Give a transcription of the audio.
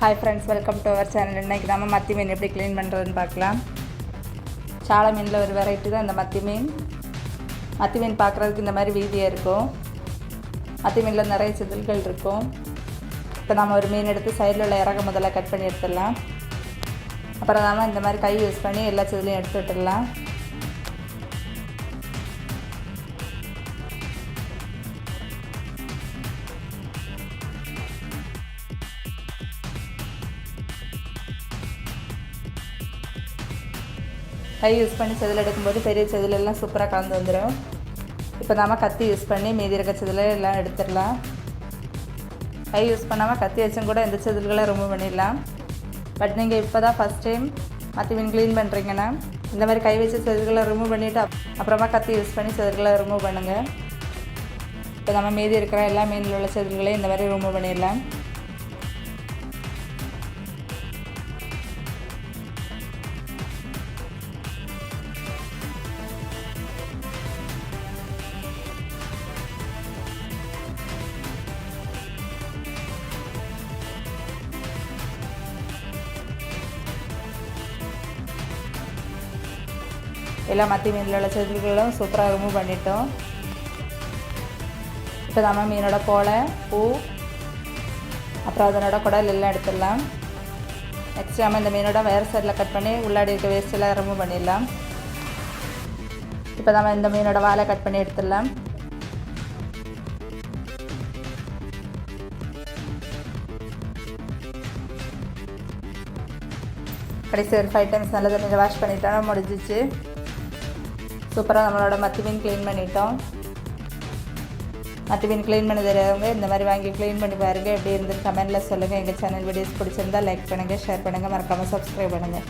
Hi friends, welcome to our channel. இன்றைக்கி நம்ம மத்தி மீன் எப்படி க்ளீன் பண்ணுறதுன்னு பார்க்கலாம். சால மீனில் ஒரு வெரைட்டி தான் இந்த மத்தி மீன். மத்தி மீன் பார்க்குறதுக்கு இந்த மாதிரி வீதியாக இருக்கும். மத்தி மீனில் நிறைய செதில்கள் இருக்கும். இப்போ நம்ம ஒரு மீன் எடுத்து சைடில் உள்ள இறக முதல்ல கட் பண்ணி எடுத்துடலாம். அப்புறம் நாம் இந்த மாதிரி கை யூஸ் பண்ணி எல்லா செதிலையும் எடுத்து விட்டுடலாம். கை யூஸ் பண்ணி செதில் எடுக்கும்போது பெரிய செதிலெல்லாம் சூப்பராக கலந்து வந்துடும். இப்போ நாம் கத்தி யூஸ் பண்ணி மீதி இருக்க செதிலை எல்லாம் எடுத்துடலாம். கை யூஸ் பண்ணாமல் கத்தி வச்சும் கூட எந்த செதில்களை ரிமூவ் பண்ணிடலாம். பட் நீங்கள் இப்போ தான் ஃபஸ்ட் டைம் மத்தி மீன் க்ளீன் பண்ணுறீங்கன்னா இந்த மாதிரி கை வச்சு செதில்களை ரிமூவ் பண்ணிவிட்டு அப்புறமா கத்தி யூஸ் பண்ணி செதில்களை ரிமூவ் பண்ணுங்கள். இப்போ நம்ம மீதி இருக்கிற எல்லா மீனில் உள்ள செதில்களையும் இந்த மாதிரி ரிமூவ் பண்ணிடலாம். எல்லா மத்தி மீனில் உள்ள செதில்களும் சூப்பராக ரிமூவ் பண்ணிட்டோம். இப்போ நம்ம மீனோட போலை, பூ, அப்புறம் அதனோட குடல் எல்லாம் எடுத்துடலாம். நெக்ஸ்ட் நம்ம இந்த மீனோட வேறு சைடில் கட் பண்ணி உள்ளாடி இருக்க வேஸ்ட்டெல்லாம் ரிமூவ் பண்ணிடலாம். இப்போ நம்ம இந்த மீனோட வாலை கட் பண்ணி எடுத்துடலாம். கடைசி ஒரு 5 டைம்ஸ் நல்ல தண்ணியில் வாஷ் பண்ணிட்டோம்னா முடிஞ்சிச்சு. சூப்பராக நம்மளோட மத்தி மீன் க்ளீன் பண்ணிட்டோம். மத்தி மீன் க்ளீன் பண்ண தெரியாதவங்க இந்த மாதிரி வாங்கி க்ளீன் பண்ணி பாருங்கள். எப்படி இருந்துன்னு கமெண்ட்டில் சொல்லுங்கள். எங்கள் சேனல் வீடியோஸ் பிடிச்சிருந்தால் லைக் பண்ணுங்கள், ஷேர் பண்ணுங்கள், மறக்காமல் சப்ஸ்கிரைப் பண்ணுங்கள்.